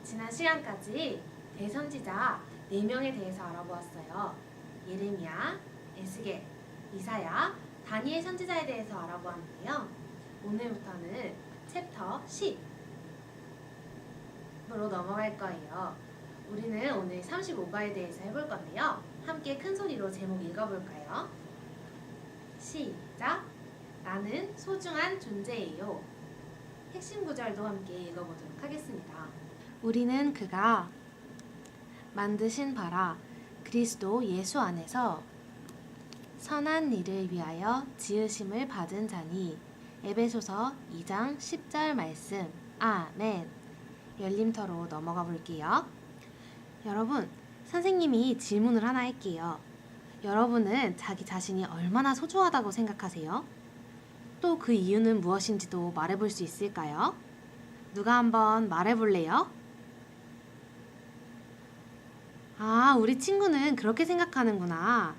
지난 시간까지 대선지자 4명에 대해서 알아보았어요. 예레미야, 에스겔, 이사야, 다니엘 선지자에 대해서 알아보았는데요. 오늘부터는 챕터 10으로 넘어갈 거예요. 우리는 오늘 35과에 대해서 해볼 건데요. 함께 큰 소리로 제목 읽어볼까요? 시작! 나는 소중한 존재예요. 핵심 구절도 함께 읽어보도록 하겠습니다. 우리는 그가 만드신 바라 그리스도 예수 안에서 선한 일을 위하여 지으심을 받은 자니. 에베소서 2장 10절 말씀. 아멘. 열림터로 넘어가 볼게요. 여러분, 선생님이 질문을 하나 할게요. 여러분은 자기 자신이 얼마나 소중하다고 생각하세요? 또 그 이유는 무엇인지도 말해볼 수 있을까요? 누가 한번 말해볼래요? 아, 우리 친구는 그렇게 생각하는구나.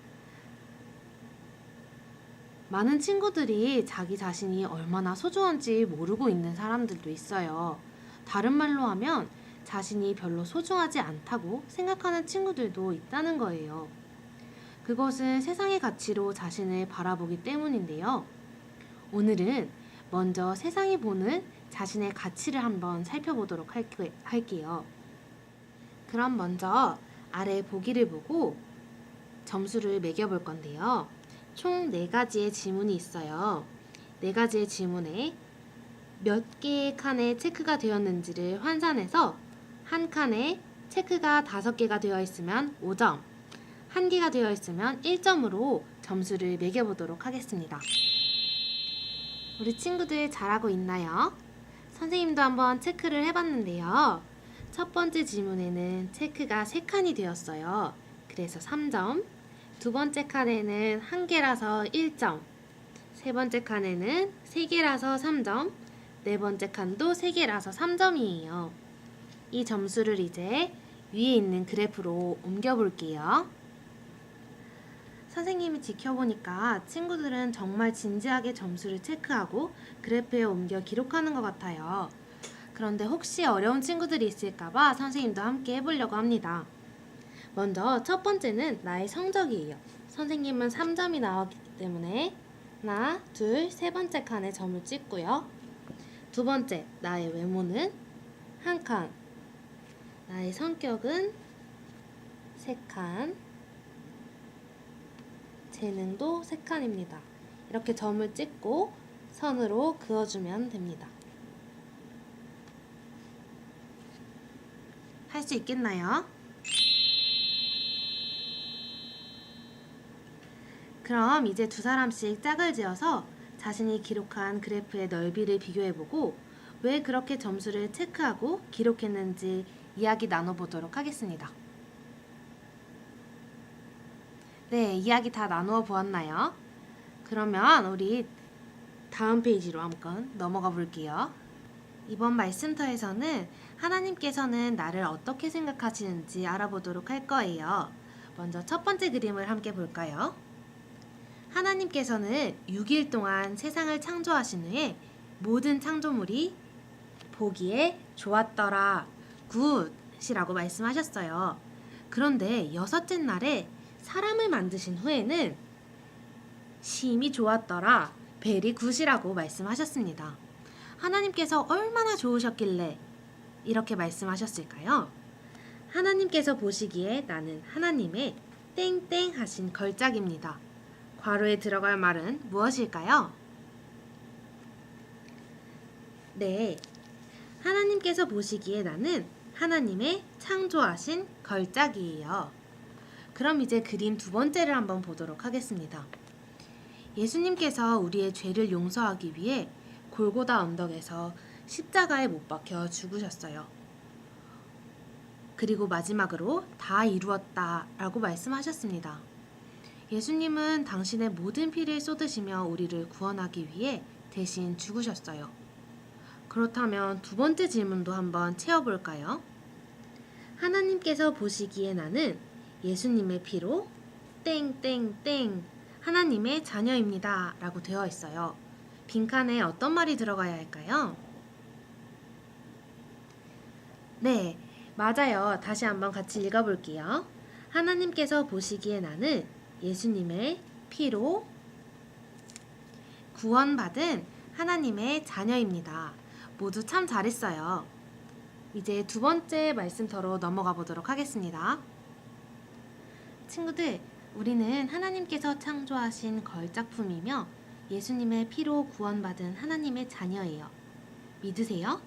많은 친구들이 자기 자신이 얼마나 소중한지 모르고 있는 사람들도 있어요. 다른 말로 하면 자신이 별로 소중하지 않다고 생각하는 친구들도 있다는 거예요. 그것은 세상의 가치로 자신을 바라보기 때문인데요. 오늘은 먼저 세상이 보는 자신의 가치를 한번 살펴보도록 할게요. 그럼 먼저 아래 보기를 보고 점수를 매겨볼 건데요. 총 4가지의 지문이 있어요. 4가지의 지문에 몇 개의 칸에 체크가 되었는지를 환산해서 한 칸에 체크가 5개가 되어 있으면 5점, 1개가 되어 있으면 1점으로 점수를 매겨보도록 하겠습니다. 우리 친구들 잘하고 있나요? 선생님도 한번 체크를 해봤는데요. 첫 번째 지문에는 체크가 3칸이 되었어요. 그래서 3점. 두 번째 칸에는 1개라서 1점. 세 번째 칸에는 3개라서 3점. 네 번째 칸도 3개라서 3점이에요. 이 점수를 이제 위에 있는 그래프로 옮겨볼게요. 선생님이 지켜보니까 친구들은 정말 진지하게 점수를 체크하고 그래프에 옮겨 기록하는 것 같아요. 그런데 혹시 어려운 친구들이 있을까봐 선생님도 함께 해보려고 합니다. 먼저 첫 번째는 나의 성적이에요. 선생님은 3점이 나왔기 때문에 하나, 둘, 세 번째 칸에 점을 찍고요. 두 번째, 나의 외모는 1칸, 나의 성격은 3칸, 재능도 3칸입니다. 이렇게 점을 찍고 선으로 그어주면 됩니다. 할 수 있겠나요? 그럼 이제 두 사람씩 짝을 지어서 자신이 기록한 그래프의 넓이를 비교해보고 왜 그렇게 점수를 체크하고 기록했는지 이야기 나눠보도록 하겠습니다. 네, 이야기 다 나누어 보았나요? 그러면 우리 다음 페이지로 한번 넘어가 볼게요. 이번 말씀터에서는 하나님께서는 나를 어떻게 생각하시는지 알아보도록 할 거예요. 먼저 첫 번째 그림을 함께 볼까요? 하나님께서는 6일 동안 세상을 창조하신 후에 모든 창조물이 보기에 좋았더라, 굿이라고 말씀하셨어요. 그런데 6째 날에 사람을 만드신 후에는 심히 좋았더라, 베리 굿이라고 말씀하셨습니다. 하나님께서 얼마나 좋으셨길래 이렇게 말씀하셨을까요? 하나님께서 보시기에 나는 하나님의 땡땡 하신 걸작입니다. 괄호에 들어갈 말은 무엇일까요? 네, 하나님께서 보시기에 나는 하나님의 창조하신 걸작이에요. 그럼 이제 그림 두 번째를 한번 보도록 하겠습니다. 예수님께서 우리의 죄를 용서하기 위해 골고다 언덕에서 십자가에 못 박혀 죽으셨어요. 그리고 마지막으로 다 이루었다 라고 말씀하셨습니다. 예수님은 당신의 모든 피를 쏟으시며 우리를 구원하기 위해 대신 죽으셨어요. 그렇다면 두 번째 질문도 한번 채워볼까요? 하나님께서 보시기에 나는 예수님의 피로 땡땡땡 하나님의 자녀입니다 라고 되어 있어요. 빈칸에 어떤 말이 들어가야 할까요? 네, 맞아요. 다시 한번 같이 읽어볼게요. 하나님께서 보시기에 나는 예수님의 피로 구원받은 하나님의 자녀입니다. 모두 참 잘했어요. 이제 두 번째 말씀터로 넘어가 보도록 하겠습니다. 친구들, 우리는 하나님께서 창조하신 걸작품이며 예수님의 피로 구원받은 하나님의 자녀예요. 믿으세요?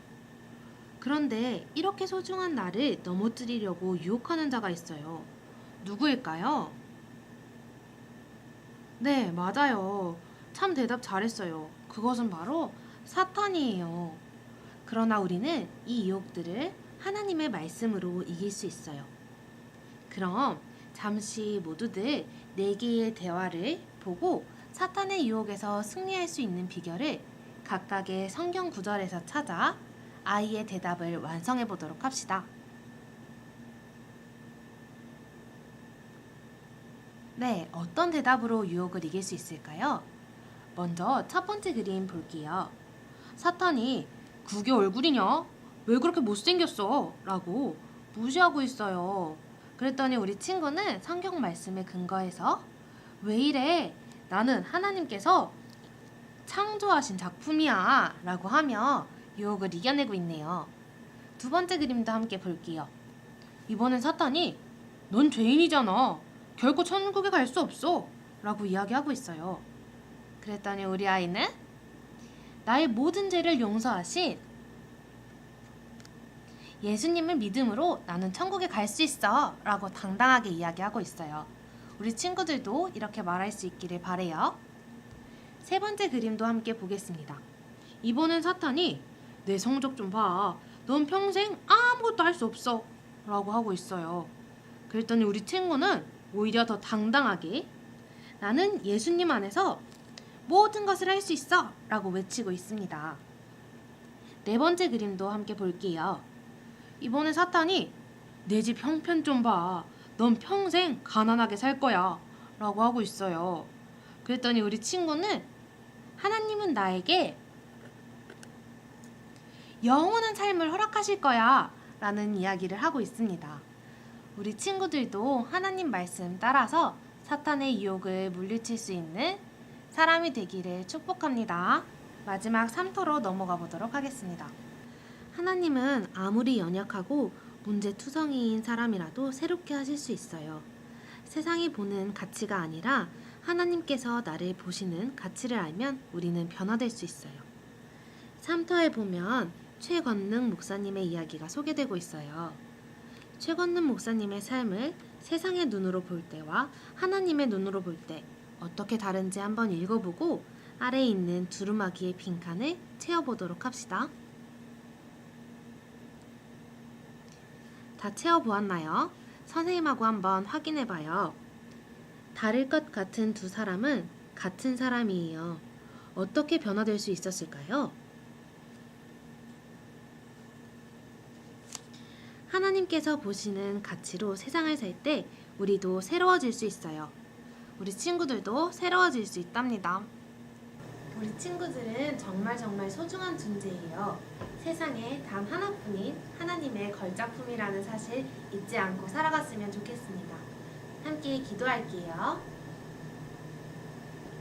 그런데 이렇게 소중한 나를 넘어뜨리려고 유혹하는 자가 있어요. 누구일까요? 네, 맞아요. 참 대답 잘했어요. 그것은 바로 사탄이에요. 그러나 우리는 이 유혹들을 하나님의 말씀으로 이길 수 있어요. 그럼 잠시 모두들 네 개의 대화를 보고 사탄의 유혹에서 승리할 수 있는 비결을 각각의 성경 구절에서 찾아 아이의 대답을 완성해 보도록 합시다. 네, 어떤 대답으로 유혹을 이길 수 있을까요? 먼저 첫 번째 그림 볼게요. 사탄이 그게 얼굴이냐? 왜 그렇게 못생겼어? 라고 무시하고 있어요. 그랬더니 우리 친구는 성경 말씀에 근거해서 왜 이래? 나는 하나님께서 창조하신 작품이야 라고 하며 유혹을 이겨내고 있네요. 두 번째 그림도 함께 볼게요. 이번엔 사탄이 넌 죄인이잖아. 결코 천국에 갈 수 없어 라고 이야기하고 있어요. 그랬더니 우리 아이는 나의 모든 죄를 용서하신 예수님을 믿음으로 나는 천국에 갈 수 있어 라고 당당하게 이야기하고 있어요. 우리 친구들도 이렇게 말할 수 있기를 바래요. 세 번째 그림도 함께 보겠습니다. 이번엔 사탄이 내 성적 좀 봐. 넌 평생 아무것도 할 수 없어 라고 하고 있어요. 그랬더니 우리 친구는 오히려 더 당당하게 나는 예수님 안에서 모든 것을 할 수 있어 라고 외치고 있습니다. 네 번째 그림도 함께 볼게요. 이번에 사탄이 내 집 형편 좀 봐. 넌 평생 가난하게 살 거야 라고 하고 있어요. 그랬더니 우리 친구는 하나님은 나에게 영원한 삶을 허락하실 거야 라는 이야기를 하고 있습니다. 우리 친구들도 하나님 말씀 따라서 사탄의 유혹을 물리칠 수 있는 사람이 되기를 축복합니다. 마지막 3토로 넘어가 보도록 하겠습니다. 하나님은 아무리 연약하고 문제투성이인 사람이라도 새롭게 하실 수 있어요. 세상이 보는 가치가 아니라 하나님께서 나를 보시는 가치를 알면 우리는 변화될 수 있어요. 3터에 보면 최건능 목사님의 이야기가 소개되고 있어요. 최건능 목사님의 삶을 세상의 눈으로 볼 때와 하나님의 눈으로 볼 때 어떻게 다른지 한번 읽어보고 아래에 있는 두루마기의 빈칸을 채워보도록 합시다. 다 채워보았나요? 선생님하고 한번 확인해봐요. 다를 것 같은 두 사람은 같은 사람이에요. 어떻게 변화될 수 있었을까요? 하나님께서 보시는 가치로 세상을 살 때 우리도 새로워질 수 있어요. 우리 친구들도 새로워질 수 있답니다. 우리 친구들은 정말 소중한 존재예요. 세상에 단 하나뿐인 하나님의 걸작품이라는 사실 잊지 않고 살아갔으면 좋겠습니다. 함께 기도할게요.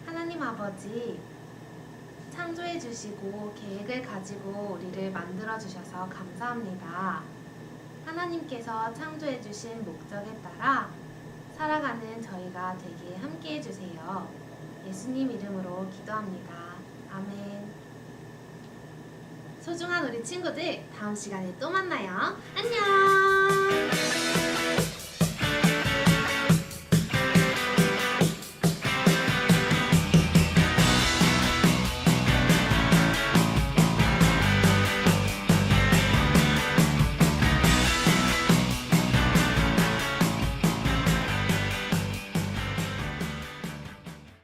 하나님 아버지, 창조해 주시고 계획을 가지고 우리를 만들어 주셔서 감사합니다. 하나님께서 창조해 주신 목적에 따라 살아가는 저희가 되게 함께 해주세요. 예수님 이름으로 기도합니다. 아멘. 소중한 우리 친구들, 다음 시간에 또 만나요. 안녕.